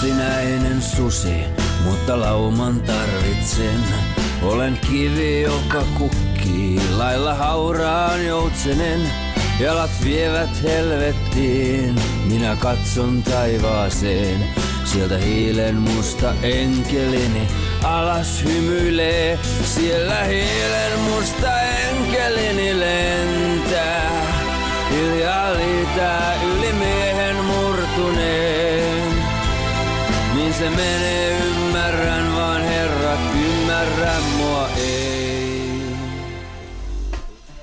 yksinäinen susi, mutta lauman tarvitsen. Olen kivi, joka kukkii, lailla hauraan joutsenen. Jalat vievät helvettiin, minä katson taivaaseen. Sieltä hiilen musta enkelini alas hymyilee. Siellä hiilen musta enkelini lentää. Hiljaa liitää yli miehen murtuneen. Niin se menee, ymmärrän vaan herrat, ymmärrä mua ei.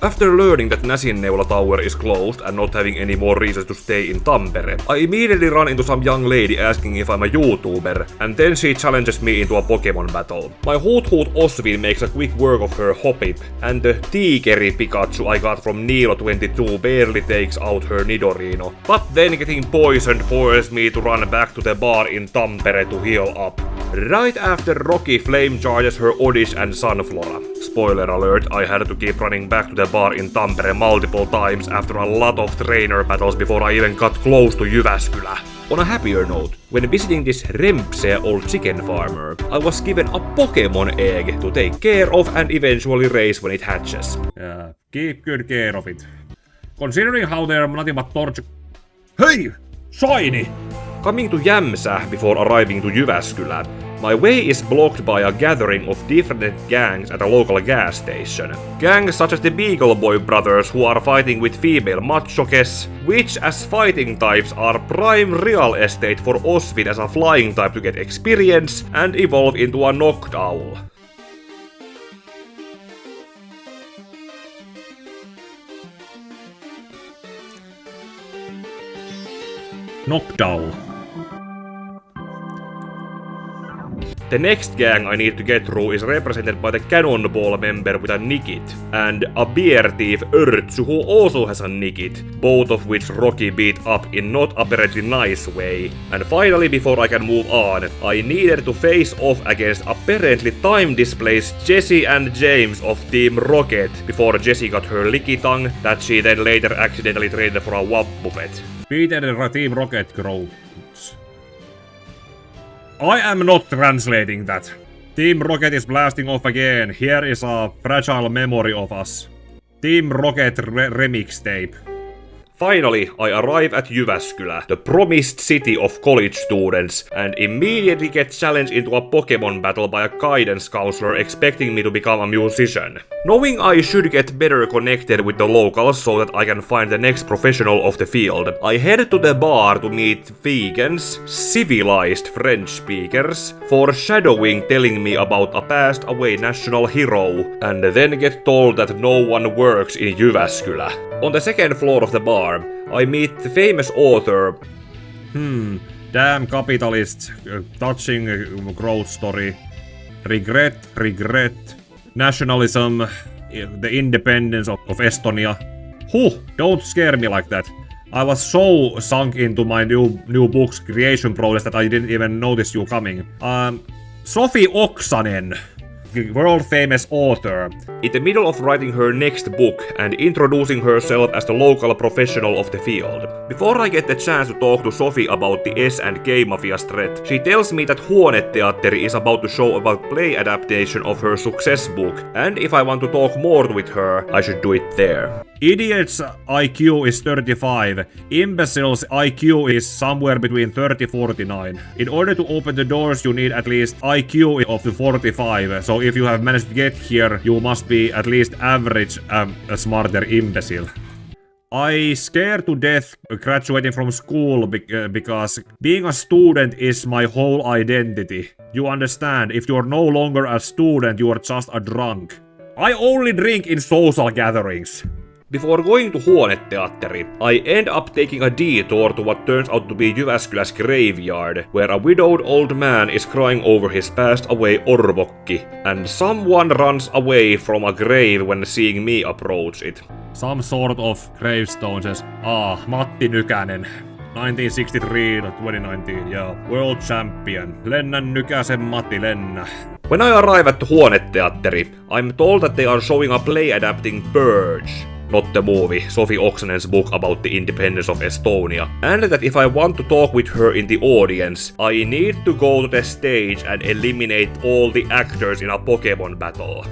After learning that Näsinneula Tower is closed and not having any more reasons to stay in Tampere, I immediately run into some young lady asking if I'm a YouTuber, and then she challenges me into a Pokémon battle. My Hoot Osvin makes a quick work of her Hoppip, and the Tigeri Pikachu I got from Nilo22 barely takes out her Nidorino. But then getting poisoned forces me to run back to the bar in Tampere to heal up. Right after Rocky flame charges her Oddish and Sunflora. Spoiler alert, I had to keep running back to the bar in Tampere multiple times after a lot of trainer battles before I even got close to Jyväskylä. On a happier note, when visiting this rempsea old chicken farmer, I was given a Pokémon egg to take care of and eventually raise when it hatches. Yeah, keep good care of it. Considering how they're nothing but torture... Hey! Shiny! Coming to Jämsä before arriving to Jyväskylä, my way is blocked by a gathering of different gangs at a local gas station. Gangs such as the Beagle Boy brothers who are fighting with female machokes, which as fighting types are prime real estate for Osvin as a flying type to get experience and evolve into a Noctowl. Noctowl. The next gang I need to get through is represented by the Cannonball member with a Nikit, and a beer thief Örtsu who also has a Nikit, both of which Rocky beat up in not apparently nice way. And finally, before I can move on, I needed to face off against apparently time-displaced Jessie and James of Team Rocket before Jessie got her licky tongue that she then later accidentally traded for a WAP buffet. Peter Team Rocket Grow. I am not translating that. Team Rocket is blasting off again. Here is a fragile memory of us. Team Rocket remix tape. Finally, I arrive at Jyväskylä, the promised city of college students, and immediately get challenged into a Pokémon battle by a guidance counselor expecting me to become a musician. Knowing I should get better connected with the locals so that I can find the next professional of the field, I head to the bar to meet vegans, civilized French speakers, foreshadowing telling me about a passed away national hero, and then get told that no one works in Jyväskylä. On the second floor of the bar, I meet the famous author. Damn capitalists, touching growth story. Regret. Nationalism, the independence of Estonia. Don't scare me like that. I was so sunk into my new book's creation process that I didn't even notice you coming. Sofi Oksanen. World famous author. In the middle of writing her next book and introducing herself as the local professional of the field. Before I get the chance to talk to Sophie about the S&K Mafia's threat, she tells me that Huoneteatteri is about to show about play adaptation of her success book, and if I want to talk more with her, I should do it there. Idiot's IQ is 35. Imbecile's IQ is somewhere between 30-49. In order to open the doors, you need at least IQ of 45. So if you have managed to get here, you must be at least average a smarter imbecile. I scared to death graduating from school because being a student is my whole identity. You understand, if you're no longer a student, you are just a drunk. I only drink in social gatherings. Before going to Huoneteatteri, I end up taking a detour to what turns out to be Jyväskylä's graveyard, where a widowed old man is crying over his passed away Orvokki, and someone runs away from a grave when seeing me approach it. Some sort of gravestone says, Matti Nykänen. 1963-2019, yeah. World champion. Lennä Nykäsen Matti, lennä. When I arrive at the Huoneteatteri, I'm told that they are showing a play adapting Purge, not the movie, Sofi Oksanen's book about the independence of Estonia, and that if I want to talk with her in the audience, I need to go to the stage and eliminate all the actors in a Pokémon battle.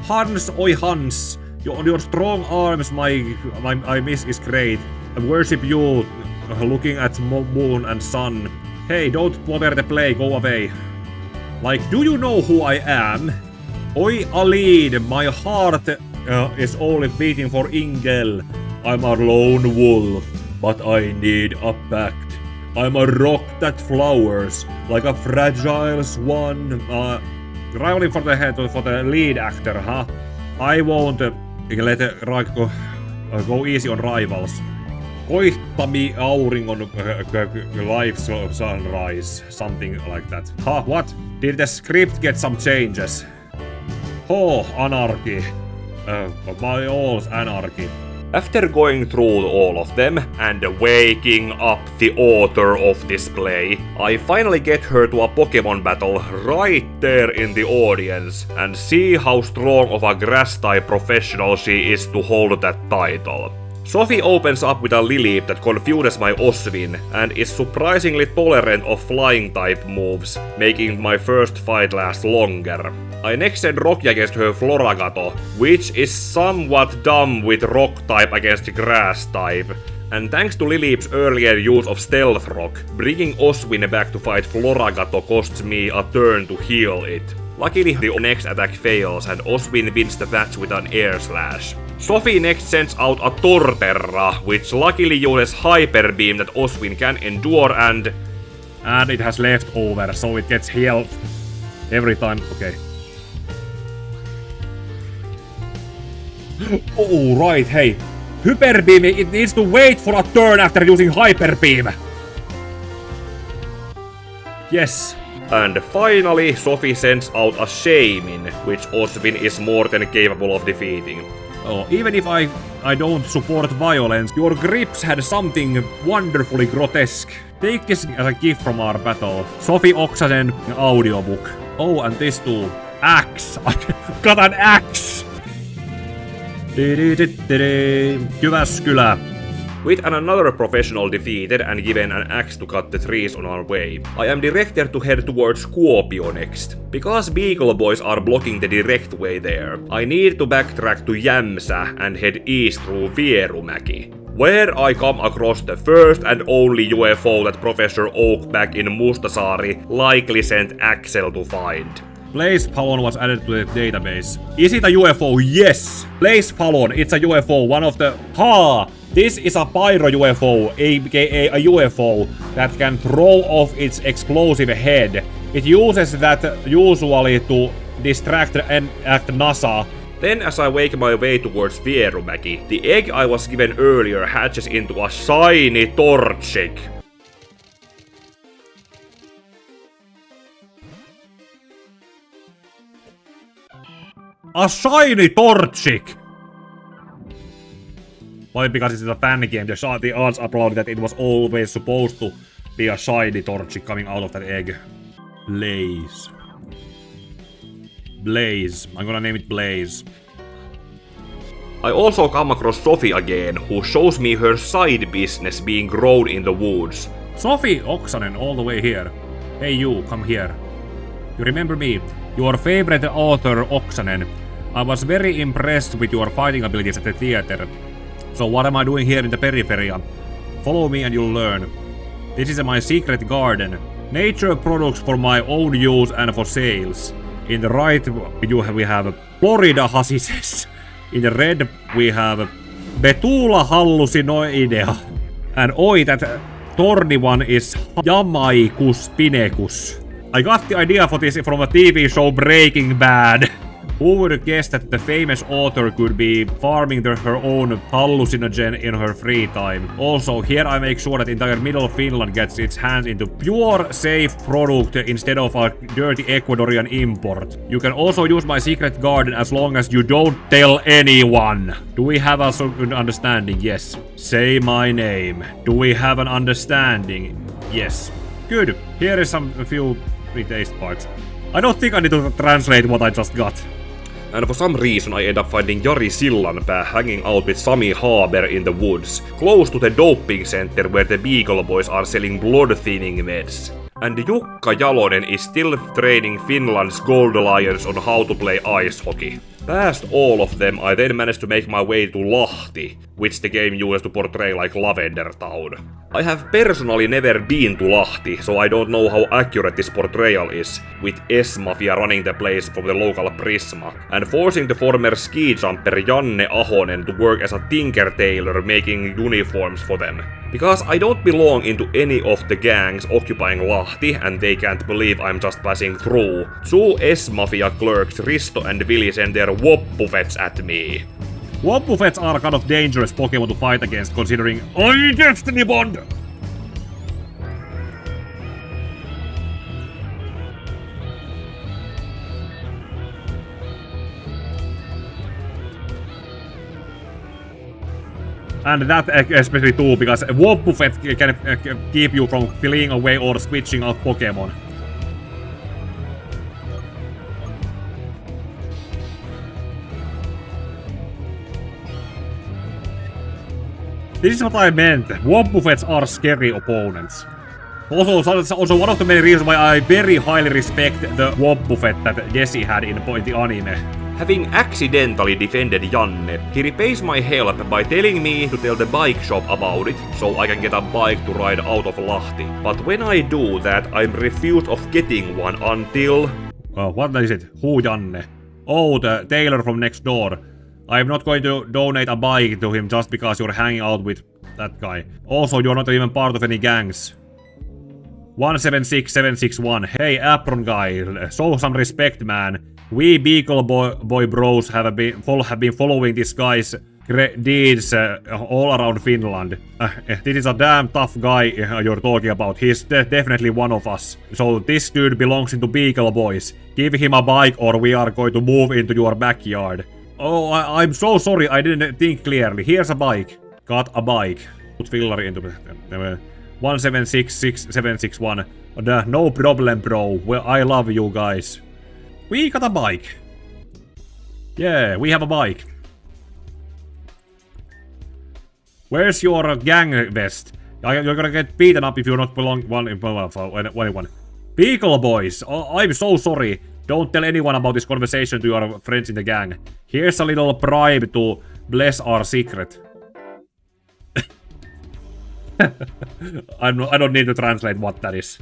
Hans, oi Hans, your strong arms, my miss is great. I worship you, looking at moon and sun. Hey, don't bother the play, go away. Like, do you know who I am? Oi Alid, my heart is only beating for Ingel. I'm a lone wolf, but I need a pact. I'm a rock that flowers, like a fragile swan. Rivaling for the lead actor, huh? I won't let go easy on rivals. Koittami auringon life sunrise, something like that. Huh, what? Did the script get some changes? Oh, anarchy. By all's anarchy. After going through all of them and waking up the author of this play, I finally get her to a Pokémon battle right there in the audience and see how strong of a grass-type professional she is to hold that title. Sofi opens up with a Lily that confuses my Oswin and is surprisingly tolerant of flying type moves, making my first fight last longer. I next send Rocky against her Floragato, which is somewhat dumb with rock type against grass type. And thanks to Lilip's earlier use of Stealth Rock, bringing Oswin back to fight Floragato costs me a turn to heal it. Luckily the next attack fails and Oswin wins the match with an air slash. Sofi next sends out a Torterra, which luckily uses Hyper Beam that Oswin can endure and it has leftover, so it gets healed every time. Okay. Oh, right, hey. Hyper Beam, it needs to wait for a turn after using Hyper Beam. Yes. And finally, Sofi sends out a Shamin, which Oswin is more than capable of defeating. Oh, even if I don't support violence, your grips had something wonderfully grotesque. Take this as a gift from our battle. Sofi Oksanen audiobook. Oh, and this too. Axe. I got an axe. Jyväskylä. With another professional defeated and given an axe to cut the trees on our way, I am directed to head towards Kuopio next. Because Beagle Boys are blocking the direct way there, I need to backtrack to Jämsä and head east through Vierumäki, where I come across the first and only UFO that Professor Oak back in Mustasaari likely sent Axel to find. Blaze Fallon was added to the database. Is it a UFO? Yes! Blaze Fallon, it's a UFO, one of the... This is a pyro UFO, aka a UFO that can throw off its explosive head. It uses that usually to distract and act NASA. Then as I wake my way towards Vierumäki, the egg I was given earlier hatches into a shiny Torchic. A shiny Torchic! Why? Because it's a fan game, the odds uploaded that it was always supposed to be a shiny Torchic coming out of that egg. Blaze. Blaze. I'm gonna name it Blaze. I also come across Sofi again, who shows me her side business being grown in the woods. Sofi Oksanen all the way here. Hey you, come here. You remember me? Your favorite author Oksanen. I was very impressed with your fighting abilities at the theater. So what am I doing here in the periphery? Follow me and you'll learn. This is my secret garden. Nature products for my own use and for sales. In the right we have Florida Hassises. In the red we have Betula hallusinoidea. And oi, that thorny one is Jamaicus pinecus. I got the idea for this from a TV show Breaking Bad. Who would guess that the famous author could be farming her own hallucinogen in her free time? Also, here I make sure that entire middle Finland gets its hands into pure, safe product instead of a dirty Ecuadorian import. You can also use my secret garden as long as you don't tell anyone. Do we have a good understanding? Yes. Say my name. Do we have an understanding? Yes. Good. Here is a few taste parts. I don't think I need to translate what I just got. and for some reason I end up finding Jari Sillanpää hanging out with Sami Haber in the woods, close to the doping center where the Beagle Boys are selling blood-thinning meds. And Jukka Jalonen is still training Finland's Gold Lions on how to play ice hockey. Past all of them, I then managed to make my way to Lahti, which the game used to portray like Lavender Town. I have personally never been to Lahti, so I don't know how accurate this portrayal is, with S-Mafia running the place from the local Prisma, and forcing the former ski jumper Janne Ahonen to work as a tinker tailor making uniforms for them. Because I don't belong into any of the gangs occupying Lahti, and they can't believe I'm just passing through, two S-Mafia clerks Risto and Vili send their woppufets at me. Woppufets are kind of dangerous Pokemon to fight against, considering Destiny Bond! And that especially too, because Woppufet can keep you from fleeing away or switching out Pokemon. This is what I meant. Woppufets are scary opponents. Also one of the many reasons why I very highly respect the Woppufet that Jesse had in the anime. Having accidentally defended Janne, he repays my help by telling me to tell the bike shop about it, so I can get a bike to ride out of Lahti. But when I do that, I'm refused of getting one until... What is it? Who Janne? Oh, the tailor from next door. I'm not going to donate a bike to him just because you're hanging out with that guy. Also, you're not even part of any gangs. 176761. Hey, apron guy, show some respect, man. We Beagle Boy bros have been following this guy's deeds all around Finland. This is a damn tough guy you're talking about. He's definitely one of us. So this dude belongs into Beagle Boys. Give him a bike or we are going to move into your backyard. Oh, I'm so sorry, I didn't think clearly. Here's a bike. Got a bike. Put filler into 176661. No problem, bro. Well, I love you guys. We got a bike. Yeah, we have a bike. Where's your gang vest? You're gonna get beaten up if you're not belong anyone. Beagle Boys, I'm so sorry. Don't tell anyone about this conversation to your friends in the gang. Here's a little bribe to bless our secret. I don't need to translate what that is.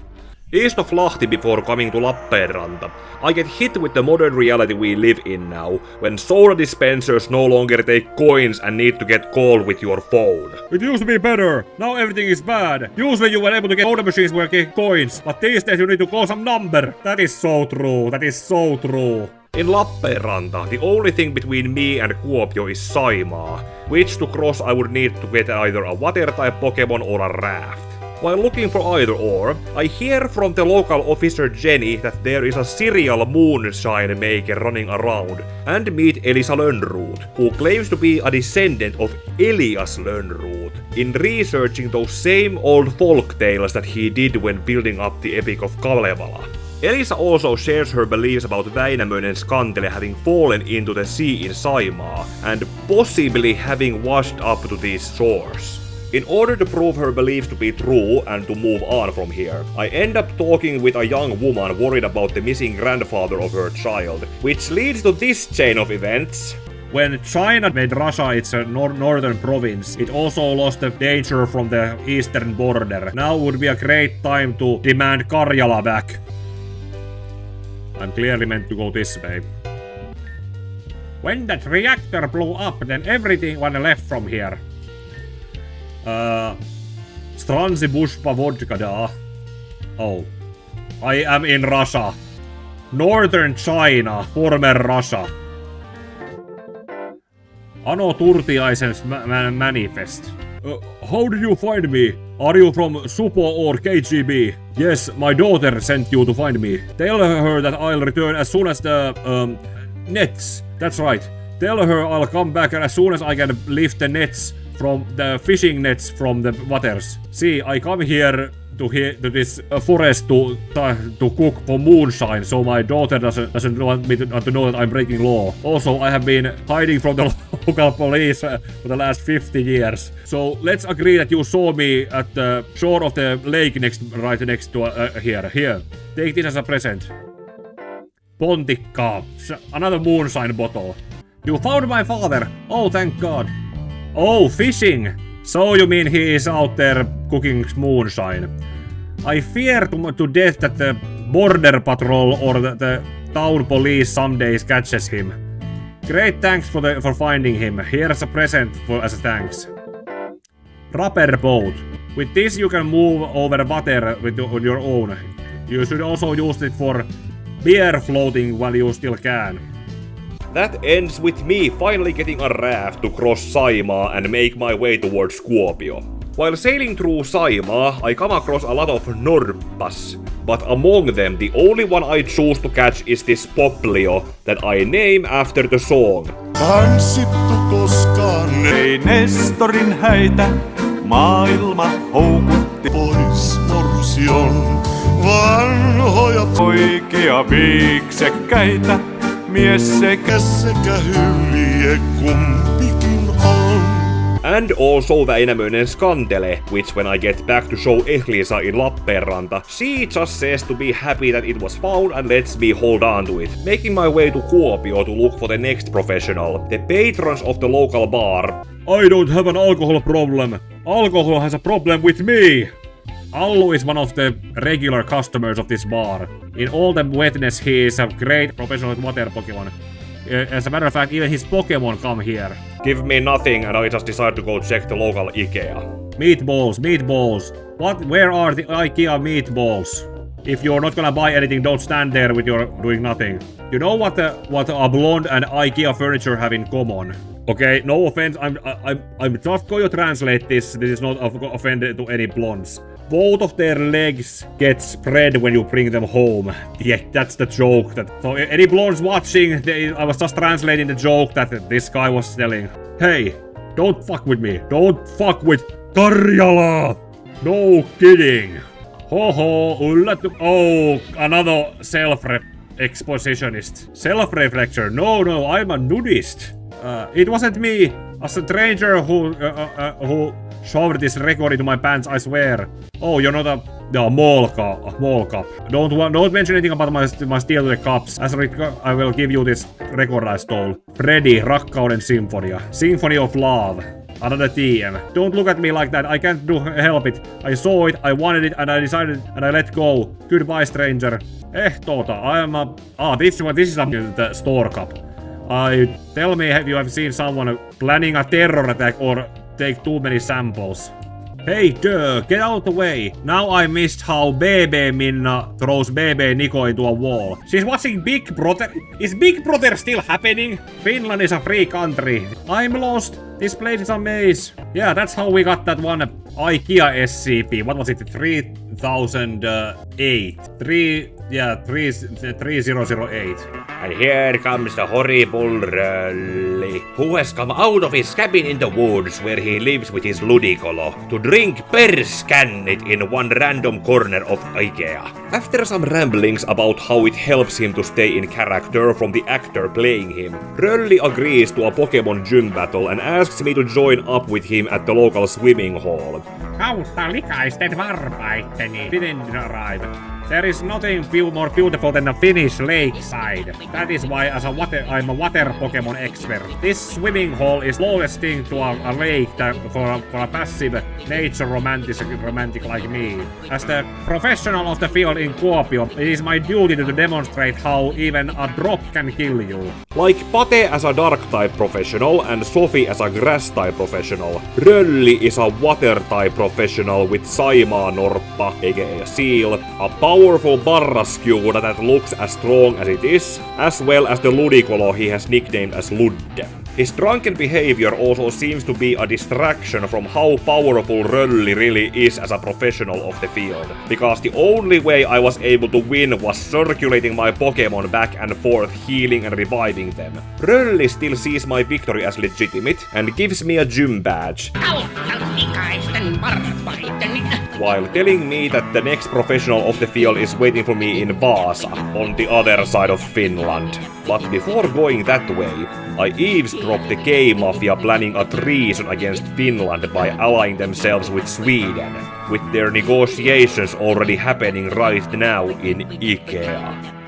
East of Lahti before coming to Lappeenranta, I get hit with the modern reality we live in now, when soda dispensers no longer take coins and need to get called with your phone. It used to be better. Now everything is bad. Usually you were able to get soda machines where you get coins, but these days you need to call some number. That is so true. That is so true. In Lappeenranta, the only thing between me and Kuopio is Saimaa, which to cross I would need to get either a water-type Pokemon or a raft. While looking for either or, I hear from the local officer Jenny that there is a serial moonshine maker running around, and meet Elisa Lönnroth, who claims to be a descendant of Elias Lönnroth, in researching those same old folk tales that he did when building up the Epic of Kalevala. Elisa also shares her beliefs about Väinämöinen Skantele having fallen into the sea in Saimaa, and possibly having washed up to these shores. In order to prove her beliefs to be true and to move on from here, I end up talking with a young woman worried about the missing grandfather of her child, which leads to this chain of events. When China made Russia its northern province, it also lost the danger from the eastern border. Now would be a great time to demand Karjala back. I'm clearly meant to go this way. When that reactor blew up, then everything was left from here. Stranzi Bushpa Vodka da. Oh. I am in Russia. Northern China, former Russia. Ano Turtiaisen's manifest. How did you find me? Are you from Supo or KGB? Yes, my daughter sent you to find me. Tell her that I'll return as soon as the nets. That's right. Tell her I'll come back as soon as I can lift the nets from the fishing nets from the waters. See, I come here to this forest to cook for moonshine, so my daughter doesn't want me to know that I'm breaking law. Also, I have been hiding from the local police for the last 50 years. So let's agree that you saw me at the shore of the lake right next to here. Here, take this as a present. Pontikka, another moonshine bottle. You found my father. Oh, thank God. Oh, fishing. So you mean he is out there cooking moonshine? I fear to death that the border patrol or the town police some days catches him. Great thanks for finding him. Here's a present as a thanks. Rubber boat. With this you can move over water on your own. You should also use it for beer floating while you still can. That ends with me finally getting a raft to cross Saimaa and make my way towards Kuopio. While sailing through Saimaa, I come across a lot of norppas, but among them the only one I choose to catch is this poplio that I name after the song. Tanssittu koskaan ei Nestorin häitä, maailma houkutti pois morsion. Vanhoja poikia viiksekkäitä, mies sekä hylje kumpikin on. And also Väinämöinen Skandele, which when I get back to show Ehlisa in Lappeenranta, she just says to be happy that it was found and lets me hold on to it. Making my way to Kuopio to look for the next professional, the patrons of the local bar. I don't have an alcohol problem. Alcohol has a problem with me. Allu is one of the regular customers of this bar. In all the wetness, he is a great professional water Pokemon. As a matter of fact, even his Pokemon come here. Give me nothing and I just decide to go check the local IKEA. Meatballs. Where are the IKEA meatballs? If you're not gonna buy anything, don't stand there with your doing nothing. You know what a blonde and IKEA furniture have in common? Okay, no offense, I'm just going to translate this. This is not offended to any blondes. Both of their legs get spread when you bring them home. Yeah, that's the joke. So any blondes watching, I was just translating the joke that this guy was telling. Hey, don't fuck with me. Don't fuck with Karjala. No kidding. Oh, another self-expositionist. Self-reflector. No, I'm a nudist. It wasn't me. As a stranger who shoved this record into my pants, I swear. Oh, you're not a mall cup. Don't mention anything about my steal to the cups. As I will give you this record I stole. Freddy, Rakkauden Symphonia. Symphony of Love. Another TM. Don't look at me like that. I can't help it. I saw it, I wanted it, and I decided, and I let go. Goodbye, stranger. This is the store cup. Tell me if you have seen someone planning a terror attack or take too many samples. Hey, get out of the way. Now I missed how BB Minna throws BB Niko into a wall. She's watching Big Brother. Is Big Brother still happening? Finland is a free country. I'm lost. This place is a maze. Yeah, that's how we got that one IKEA SCP. What was it? 3008. 3008. And here comes the horrible Rölli, who has come out of his cabin in the woods where he lives with his Ludicolo to drink Perskannit in one random corner of IKEA. After some ramblings about how it helps him to stay in character from the actor playing him, Rölli agrees to a Pokemon gym battle and asks me to join up with him at the local swimming hall. Kautta likaisten varpaitteni didn't arrive. There is nothing more beautiful than a Finnish lakeside. That is why I'm a water Pokemon expert. This swimming hall is closest thing to a lake for a passive nature romantic like me. As the professional of the field in Kuopio, it is my duty to demonstrate how even a drop can kill you. Like Pate as a dark type professional and Sophie as a grass type professional, Rölli is a water type professional with Saimaa Norppa, aka seal, a powerful Barraskuda that looks as strong as it is, as well as the Ludicolo he has nicknamed as Ludde. His drunken behavior also seems to be a distraction from how powerful Rölli really is as a professional of the field, because the only way I was able to win was circulating my Pokemon back and forth, healing and reviving them. Rölli still sees my victory as legitimate and gives me a gym badge. Kautta likaisten varpaitteni while telling me that the next professional of the field is waiting for me in Vaasa, on the other side of Finland. But before going that way, I eavesdropped the K-Mafia planning a treason against Finland by allying themselves with Sweden, with their negotiations already happening right now in IKEA.